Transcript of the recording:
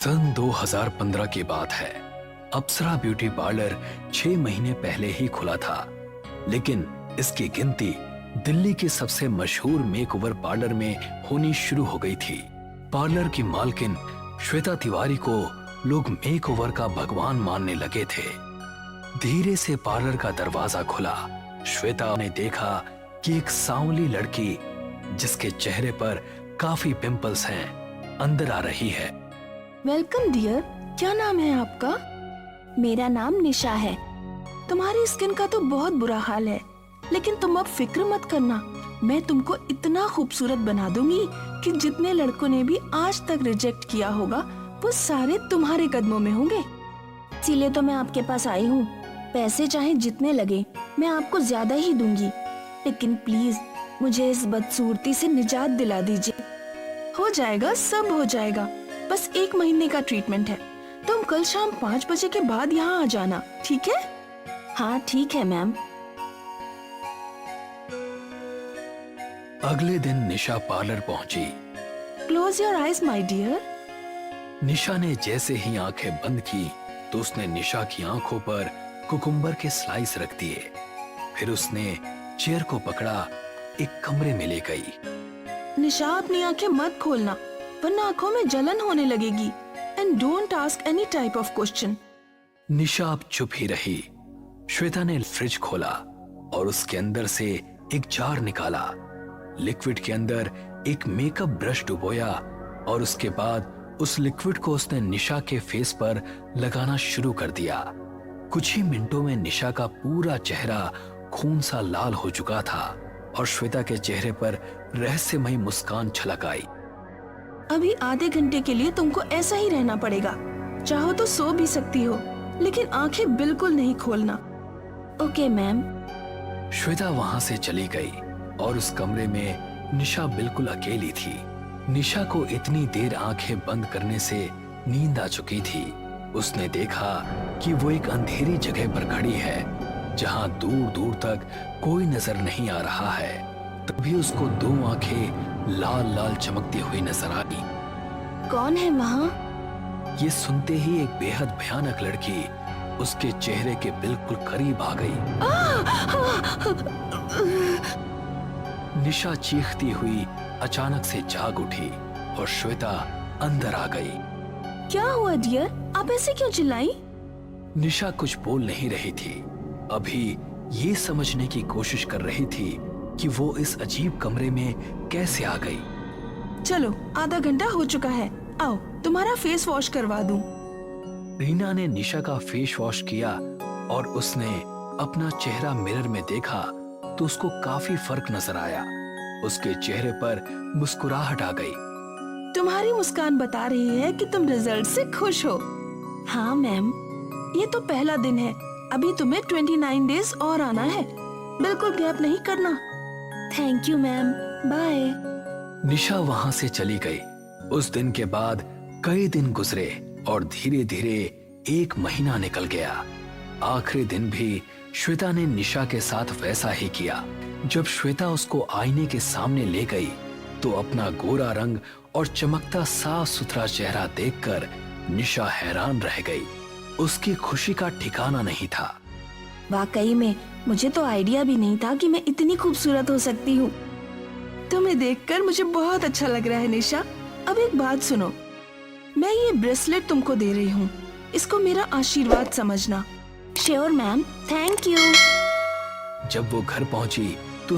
सन 2015 की बात है। अप्सरा ब्यूटी पार्लर 6 महीने पहले ही खुला था, लेकिन इसकी गिनती दिल्ली के सबसे मशहूर मेकओवर पार्लर में होनी शुरू हो गई थी। पार्लर की मालकिन श्वेता तिवारी को लोग मेकओवर का भगवान मानने लगे थे। धीरे से पार्लर का दरवाजा खुला। श्वेता ने देखा कि एक सांवली लड़की, जिसके चेहरे पर काफी पिंपल्स हैं, अंदर आ रही है। वेलकम डियर, क्या नाम है आपका? मेरा नाम निशा है। तुम्हारी स्किन का तो बहुत बुरा हाल है, लेकिन तुम अब फिक्र मत करना। मैं तुमको इतना खूबसूरत बना दूंगी कि जितने लड़कों ने भी आज तक रिजेक्ट किया होगा, वो सारे तुम्हारे कदमों में होंगे। इसीलिए तो मैं आपके पास आई हूँ। पैसे चाहे जितने लगे, मैं आपको ज्यादा ही दूंगी, लेकिन प्लीज मुझे इस बदसूरती से निजात दिला दीजिए। हो जाएगा, सब हो जाएगा। बस 1 महीने का ट्रीटमेंट है। तुम कल शाम 5 बजे के बाद यहाँ आ जाना, ठीक है? हाँ ठीक है मैम। अगले दिन निशा पार्लर पहुंची। Close your eyes my dear. Nisha ने जैसे ही आंखें बंद की तो उसने निशा की आंखों पर कुकुम्बर के स्लाइस रख दिए। फिर उसने चेयर को पकड़ा, एक कमरे में ले गई। निशा, अपनी आंखें मत खोलना, वरना आंखों में जलन होने लगेगी। And don't ask any type of question. Nisha अब चुप ही रही। श्वेता ने फ्रिज खोला और उसके अंदर से एक जार निकाला। लिक्विड के अंदर एक मेकअप ब्रश डुबोया और उसके बाद उस लिक्विड को उसने निशा के फेस पर लगाना शुरू कर दिया। कुछ ही मिनटों में निशा का पूरा चेहरा खून सा लाल हो चुका था और श्वेता के चेहरे पर रहस्यमयी मुस्कान छलक आई। अभी आधे घंटे के लिए तुमको ऐसा ही रहना पड़ेगा। चाहो तो सो भी सकती हो, लेकिन आंखें बिल्कुल नहीं खोलना। Okay ma'am. श्वेता वहां से चली गई और उस कमरे में निशा बिल्कुल अकेली थी। निशा को इतनी देर आंखें बंद करने से नींद आ चुकी थी। उसने देखा कि वो एक अंधेरी जगह पर खड़ी है, जहां दूर दूर तक कोई नजर नहीं आ रहा है। तभी उसको 2 आंखें लाल लाल चमकती हुई नजर आई। कौन है वहाँ? ये सुनते ही एक बेहद भयानक लड़की उसके चेहरे के बिल्कुल करीब आ गई। निशा चीखती हुई अचानक से जाग उठी और श्वेता अंदर आ गई। क्या हुआ डियर, आप ऐसे क्यों चिल्लाई? निशा कुछ बोल नहीं रही थी। अभी ये समझने की कोशिश कर रही थी कि वो इस अजीब कमरे में कैसे आ गई। चलो, आधा घंटा हो चुका है, आओ तुम्हारा फेस वॉश करवा दूं। रीना ने निशा का फेस वॉश किया और उसने अपना चेहरा मिरर में देखा तो उसको काफी फर्क नजर आया। उसके चेहरे पर मुस्कुराहट आ गई। तुम्हारी मुस्कान बता रही है कि तुम रिजल्ट से खुश हो। हाँ मैम। ये तो पहला दिन है, अभी तुम्हें 29 डेज और आना है। बिल्कुल गैप नहीं करना। Thank you ma'am, bye. Nisha वहां से चली गई। उस दिन के बाद कई दिन गुजरे और धीरे धीरे 1 महीना निकल गया। आखिरी दिन भी श्वेता ने निशा के साथ वैसा ही किया। जब श्वेता उसको आईने के सामने ले गई तो अपना गोरा रंग और चमकता साफ सुथरा चेहरा देखकर निशा हैरान रह गई। उसकी खुशी का ठिकाना नहीं था। वाकई में मुझे तो आइडिया भी नहीं था कि मैं इतनी खूबसूरत हो सकती हूँ। तुम्हें देखकर मुझे बहुत अच्छा लग रहा है निशा। अब एक बात सुनो, मैं ये ब्रेसलेट तुमको दे रही हूँ, इसको मेरा आशीर्वाद समझना। Sure ma'am, thank you. जब वो घर पहुंची